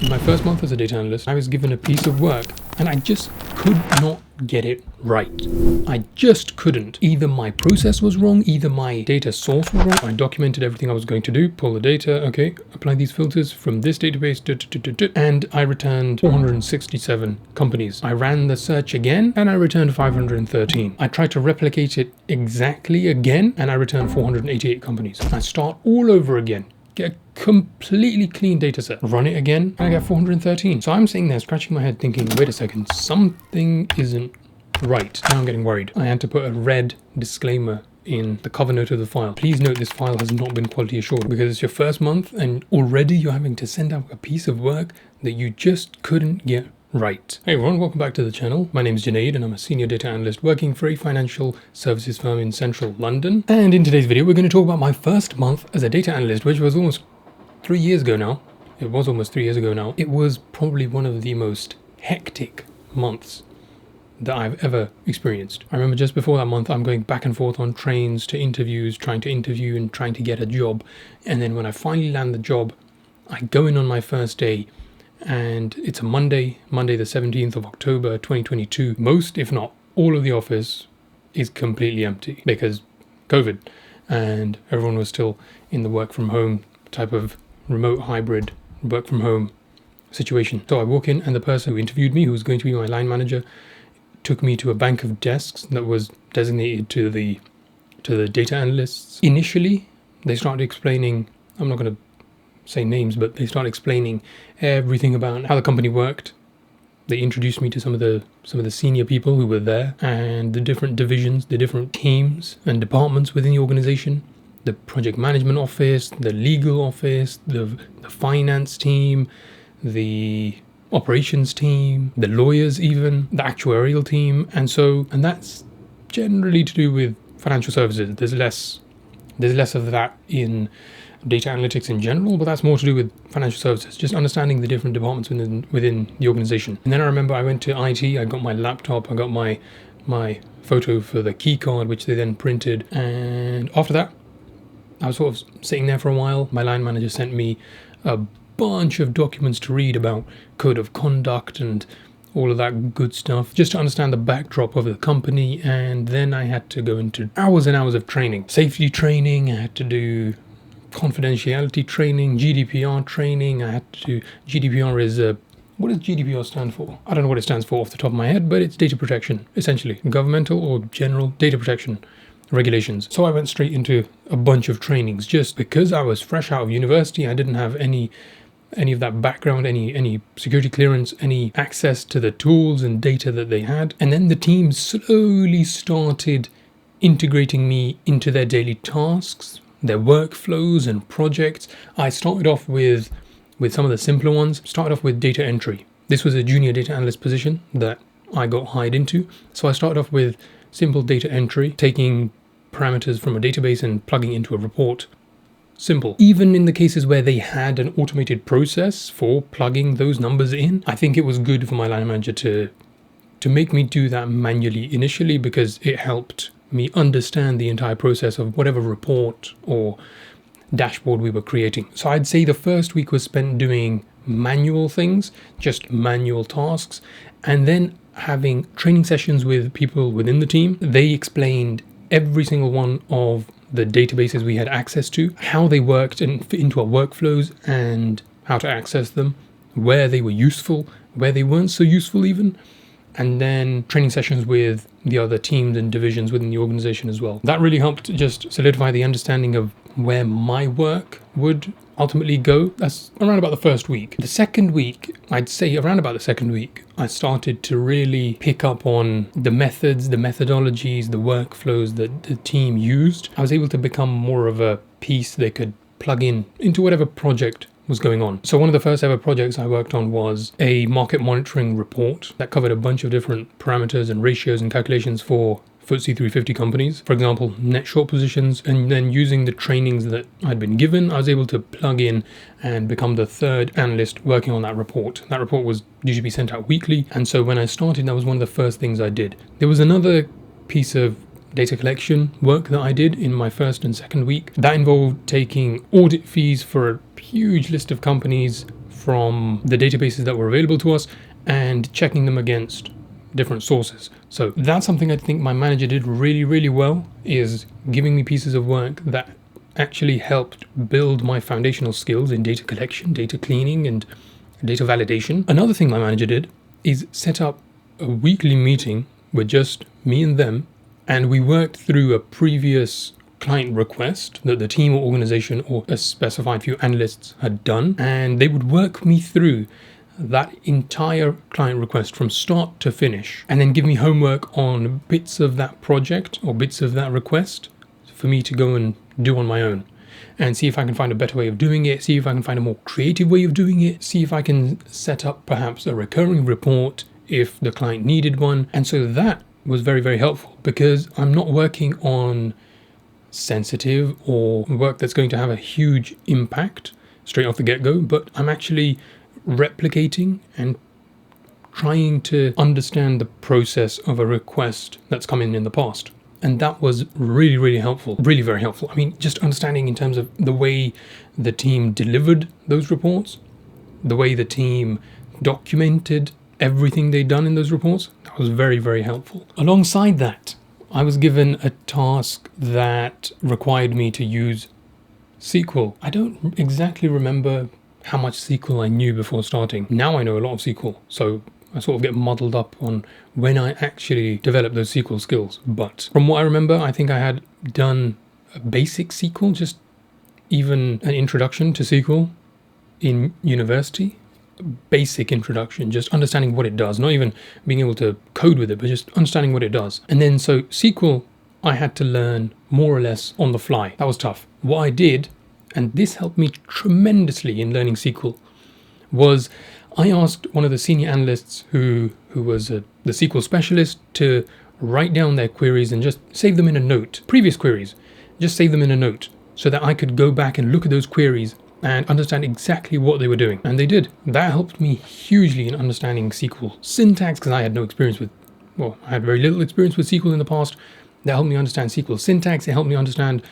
In my first month as a data analyst, I was given a piece of work and I just could not get it right. I just couldn't. Either my process was wrong, either my data source was wrong. I documented everything I was going to do, pull the data, okay, apply these filters from this database, and I returned 467 companies. I ran the search again and I returned 513. I tried to replicate it exactly again and I returned 488 companies. I start all over again. Get a completely clean data set, run it again, and I get 413. So I'm sitting there scratching my head thinking, wait a second, something isn't right. Now I'm getting worried. I had to put a red disclaimer in the cover note of the file. Please note this file has not been quality assured because it's your first month and already you're having to send out a piece of work that you just couldn't get right. Hey everyone, welcome back to the channel. My name is Junaid and I'm a senior data analyst working for a financial services firm in central London. And in today's video, we're going to talk about my first month as a data analyst, which was almost 3 years ago now. It was almost 3 years ago now. It was probably one of the most hectic months that I've ever experienced. I remember just before that month, I'm going back and forth on trains to interviews, trying to interview and trying to get a job. And then when I finally land the job, I go in on my first day and it's a Monday the 17th of October 2022. Most, if not all of the office is completely empty because COVID and everyone was still in the work from home type of remote hybrid work from home situation. So I walk in and the person who interviewed me, who was going to be my line manager, took me to a bank of desks that was designated to the data analysts. Initially, they started explaining, I'm not going to say names, but they started explaining everything about how the company worked. They introduced me to some of the senior people who were there and the different divisions, the different teams and departments within the organization. The project management office, the legal office, the finance team, the operations team, the lawyers even, the actuarial team. And that's generally to do with financial services. There's less of that in data analytics in general, but that's more to do with financial services, just understanding the different departments within the organization. And then I remember I went to IT, I got my laptop, I got my photo for the key card, which they then printed. And after that, I was sort of sitting there for a while. My line manager sent me a bunch of documents to read about code of conduct and all of that good stuff, just to understand the backdrop of the company. And then I had to go into hours and hours of training, safety training. I had to do confidentiality training, GDPR training. I had to do GDPR is what does GDPR stand for? I don't know what it stands for off the top of my head, but it's data protection, essentially, governmental or general data protection regulations. So I went straight into a bunch of trainings just because I was fresh out of university. I didn't have any of that background, any security clearance, any access to the tools and data that they had. And then the team slowly started integrating me into their daily tasks, their workflows and projects. I started off with some of the simpler ones. Started off with data entry. This was a junior data analyst position that I got hired into. So I started off with simple data entry, taking parameters from a database and plugging into a report. Simple. Even in the cases where they had an automated process for plugging those numbers in, I think it was good for my line manager to make me do that manually initially because it helped me understand the entire process of whatever report or dashboard we were creating. So I'd say the first week was spent doing manual things, just manual tasks, and then having training sessions with people within the team. They explained every single one of the databases we had access to, how they worked and fit into our workflows and how to access them, where they were useful, where they weren't so useful even, and then training sessions with the other teams and divisions within the organization as well. That really helped just solidify the understanding of where my work would ultimately go. That's around about the first week. The second week, I'd say around about the second week, I started to really pick up on the methods, the methodologies, the workflows that the team used. I was able to become more of a piece they could plug in into whatever project was going on. So one of the first ever projects I worked on was a market monitoring report that covered a bunch of different parameters and ratios and calculations for FTSE 350 companies, for example, net short positions. And then using the trainings that I'd been given, I was able to plug in and become the third analyst working on that report. That report was due to be sent out weekly. And so when I started, that was one of the first things I did. There was another piece of data collection work that I did in my first and second week. That involved taking audit fees for a huge list of companies from the databases that were available to us and checking them against different sources. So that's something I think my manager did really, really well, is giving me pieces of work that actually helped build my foundational skills in data collection, data cleaning, and data validation. Another thing my manager did is set up a weekly meeting with just me and them, and we worked through a previous client request that the team or organization or a specified few analysts had done, and they would work me through that entire client request from start to finish, and then give me homework on bits of that project or bits of that request for me to go and do on my own, and see if I can find a better way of doing it, see if I can find a more creative way of doing it, see if I can set up perhaps a recurring report if the client needed one. And so that was very, very helpful, because I'm not working on sensitive or work that's going to have a huge impact straight off the get-go, but I'm actually replicating and trying to understand the process of a request that's come in the past. And that was really, really helpful, really very helpful. I mean, just understanding in terms of the way the team delivered those reports, the way the team documented everything they'd done in those reports, that was very, very helpful. Alongside that, I was given a task that required me to use SQL. I don't exactly remember how much SQL I knew before starting. Now I know a lot of SQL, so I sort of get muddled up on when I actually developed those SQL skills. But from what I remember, I think I had done a basic SQL, just even an introduction to SQL in university. Basic introduction, just understanding what it does, not even being able to code with it, but just understanding what it does. And then so SQL, I had to learn more or less on the fly. That was tough. What I did, and this helped me tremendously in learning SQL, was I asked one of the senior analysts who was the SQL specialist to write down their queries and just save them in a note. Previous queries, just save them in a note so that I could go back and look at those queries and understand exactly what they were doing. And they did. That helped me hugely in understanding SQL syntax, because I had no experience with, well, I had very little experience with SQL in the past. That helped me understand SQL syntax. It helped me understand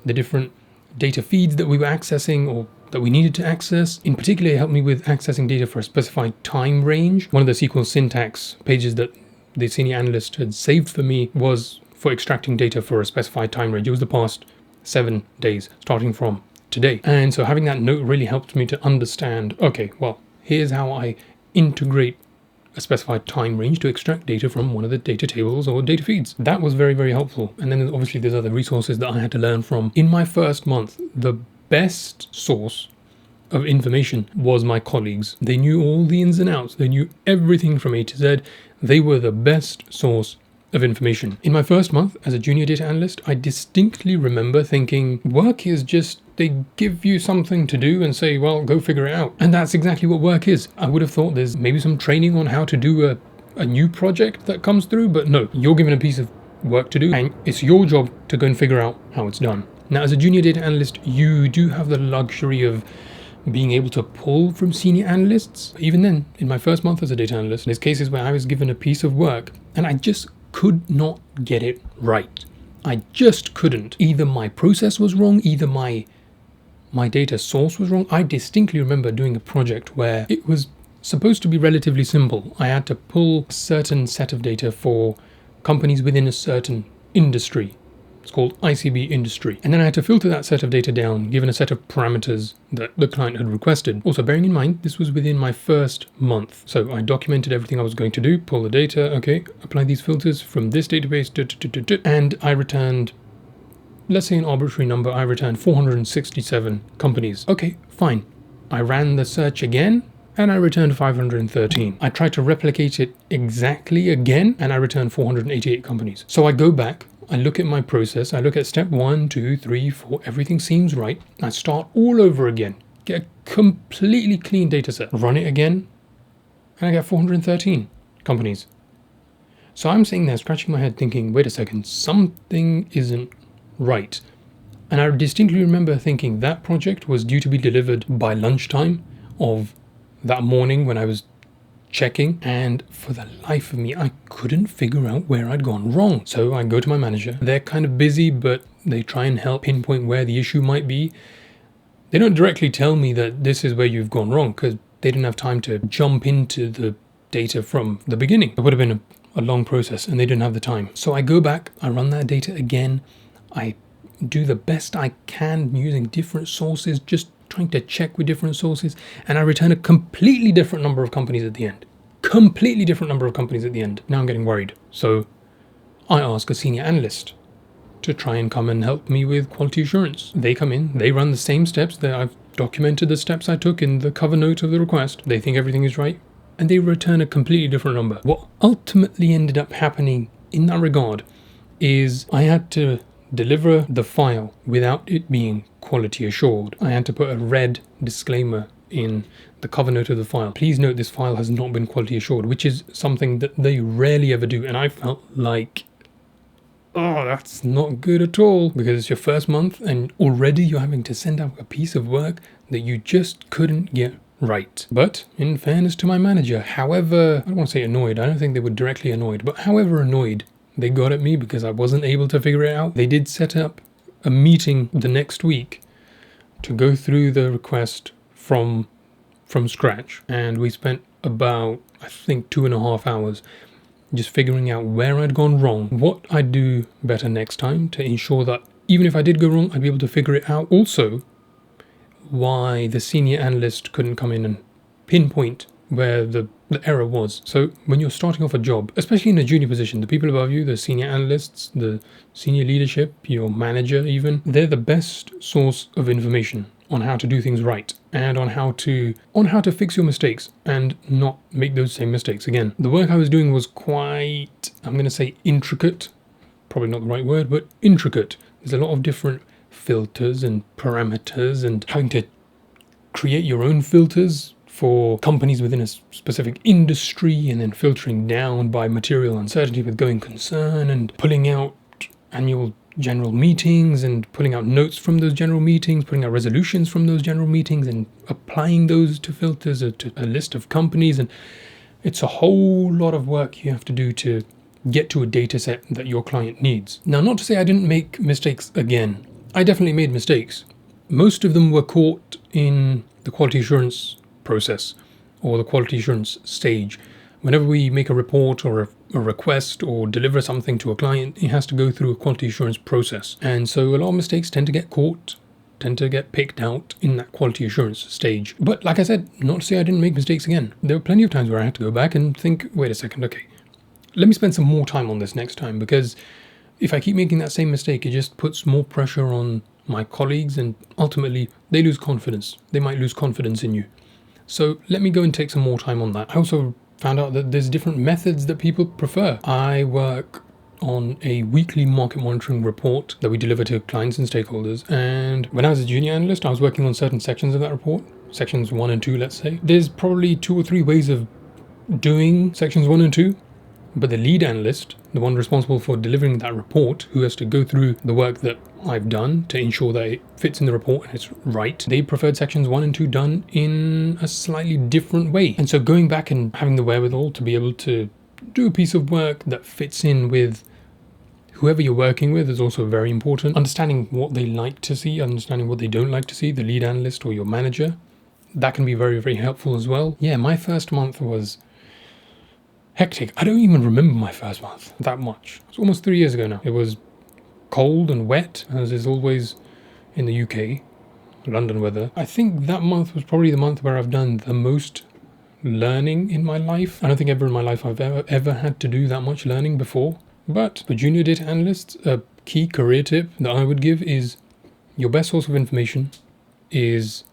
the different data feeds that we were accessing or that we needed to access. In particular, it helped me with accessing data for a specified time range. One of the SQL syntax pages that the senior analyst had saved for me was for extracting data for a specified time range. It was the past 7 days, starting from today. And so having that note really helped me to understand, okay, well, here's how I integrate a specified time range to extract data from one of the data tables or data feeds. That was very, very helpful. And then obviously there's other resources that I had to learn from. In my first month, the best source of information was my colleagues. They knew all the ins and outs. They knew everything from A to Z. They were the best source of information. In my first month as a junior data analyst, I distinctly remember thinking work is just, they give you something to do and say, well, go figure it out. And that's exactly what work is. I would have thought there's maybe some training on how to do a new project that comes through, but no, you're given a piece of work to do and it's your job to go and figure out how it's done. Now, as a junior data analyst, you do have the luxury of being able to pull from senior analysts. Even then, in my first month as a data analyst, there's cases where I was given a piece of work and I just could not get it right. I just couldn't. Either my process was wrong, either my data source was wrong. I distinctly remember doing a project where it was supposed to be relatively simple. I had to pull a certain set of data for companies within a certain industry. It's called ICB industry. And then I had to filter that set of data down, given a set of parameters that the client had requested. Also, bearing in mind, this was within my first month. So I documented everything I was going to do, pull the data, okay, apply these filters from this database, and I returned, let's say an arbitrary number, I returned 467 companies. Okay, fine. I ran the search again, and I returned 513. I tried to replicate it exactly again, and I returned 488 companies. So I go back, I look at my process, I look at step 1, 2, 3, 4, everything seems right. I start all over again, get a completely clean data set, run it again, and I get 413 companies. So I'm sitting there scratching my head thinking, wait a second, something isn't right. And I distinctly remember thinking that project was due to be delivered by lunchtime of that morning when I was checking, and for the life of me, I couldn't figure out where I'd gone wrong. So I go to my manager. They're kind of busy, but they try and help pinpoint where the issue might be. They don't directly tell me that this is where you've gone wrong, because they didn't have time to jump into the data from the beginning. It would have been a long process and they didn't have the time. So I go back, I run that data again, I do the best I can using different sources, just trying to check with different sources, and I return a completely different number of companies at the end. Completely different number of companies at the end. Now I'm getting worried. So I ask a senior analyst to try and come and help me with quality assurance. They come in, they run the same steps that I've documented the steps I took in the cover note of the request. They think everything is right, and they return a completely different number. What ultimately ended up happening in that regard is I had to deliver the file without it being quality assured. I had to put a red disclaimer in the cover note of the file. Please note this file has not been quality assured, which is something that they rarely ever do. And I felt like, oh, that's not good at all, because it's your first month and already you're having to send out a piece of work that you just couldn't get right. But in fairness to my manager, however, I don't want to say annoyed, I don't think they were directly annoyed, but however annoyed they got at me because I wasn't able to figure it out, they did set up a meeting the next week to go through the request from scratch. And we spent about, I think, 2.5 hours just figuring out where I'd gone wrong, what I'd do better next time to ensure that even if I did go wrong, I'd be able to figure it out. Also, why the senior analyst couldn't come in and pinpoint where the error was. So when you're starting off a job, especially in a junior position, the people above you, the senior analysts, the senior leadership, your manager even, they're the best source of information on how to do things right and on how to fix your mistakes and not make those same mistakes again. The work I was doing was quite, I'm going to say intricate, probably not the right word, but intricate. There's a lot of different filters and parameters and having to create your own filters for companies within a specific industry and then filtering down by material uncertainty with going concern and pulling out annual general meetings and pulling out notes from those general meetings, putting out resolutions from those general meetings and applying those to filters or to a list of companies. And it's a whole lot of work you have to do to get to a data set that your client needs. Now, not to say I didn't make mistakes again. I definitely made mistakes. Most of them were caught in the quality assurance process or the quality assurance stage. Whenever we make a report or a request or deliver something to a client, it has to go through a quality assurance process. And so a lot of mistakes tend to get caught, tend to get picked out in that quality assurance stage. But like I said, not to say I didn't make mistakes again. There were plenty of times where I had to go back and think, wait a second, okay, let me spend some more time on this next time, because if I keep making that same mistake, it just puts more pressure on my colleagues and ultimately they lose confidence. They might lose confidence in you. So let me go and take some more time on that. I also found out that there's different methods that people prefer. I work on a weekly market monitoring report that we deliver to clients and stakeholders. And when I was a junior analyst, I was working on certain sections of that report, sections 1 and 2, let's say. There's probably 2 or 3 ways of doing sections 1 and 2. But the lead analyst, the one responsible for delivering that report, who has to go through the work that I've done to ensure that it fits in the report and it's right, they preferred sections 1 and 2 done in a slightly different way. And so going back and having the wherewithal to be able to do a piece of work that fits in with whoever you're working with is also very important. Understanding what they like to see, understanding what they don't like to see, the lead analyst or your manager, that can be very, very helpful as well. Yeah, my first month was hectic. I don't even remember my first month that much. It's almost 3 years ago now. It was cold and wet, as is always in the UK, London weather. I think that month was probably the month where I've done the most learning in my life. I don't think ever in my life I've ever had to do that much learning before. But for junior data analysts, a key career tip that I would give is your best source of information is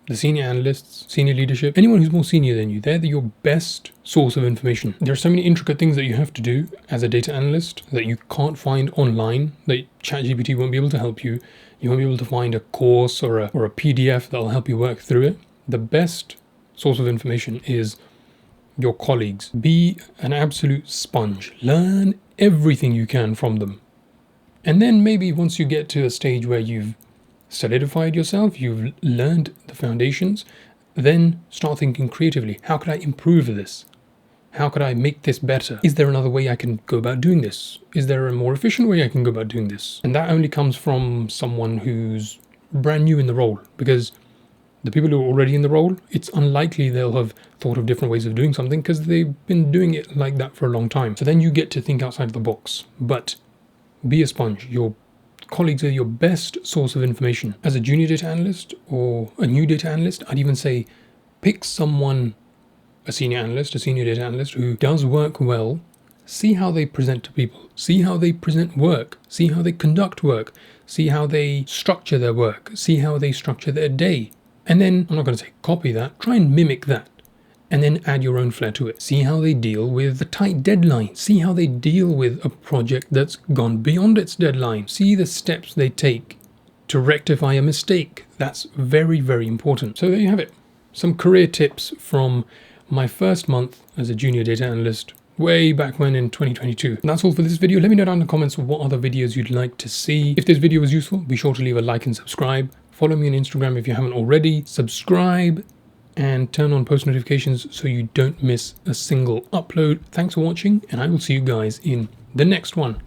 the senior analysts, senior leadership, anyone who's more senior than you. They're your best source of information. There are so many intricate things that you have to do as a data analyst that you can't find online, that ChatGPT won't be able to help you. You won't be able to find a course or a PDF that'll help you work through it. The best source of information is your colleagues. Be an absolute sponge. Learn everything you can from them. And then maybe once you get to a stage where you've solidified yourself, you've learned the foundations, then start thinking creatively. How could I improve this? How could I make this better? Is there another way I can go about doing this? Is there a more efficient way I can go about doing this? And that only comes from someone who's brand new in the role, because The people who are already in the role, it's unlikely they'll have thought of different ways of doing something because they've been doing it like that for a long time. So then you get to think outside the box. But be a sponge. Your colleagues are your best source of information. As a junior data analyst or a new data analyst, I'd even say pick someone, a senior analyst, a senior data analyst who does work well. See how they present to people. See how they present work. See how they conduct work. See how they structure their work. See how they structure their day. And then, I'm not going to say copy that, try and mimic that. And then add your own flair to it. See how they deal with the tight deadline. See how they deal with a project that's gone beyond its deadline. See the steps they take to rectify a mistake. That's very, very important. So there you have it. Some career tips from my first month as a junior data analyst way back when in 2022. And that's all for this video. Let me know down in the comments what other videos you'd like to see. If this video was useful, be sure to leave a like and subscribe. Follow me on Instagram if you haven't already. Subscribe and turn on post notifications so you don't miss a single upload. Thanks for watching, and I will see you guys in the next one.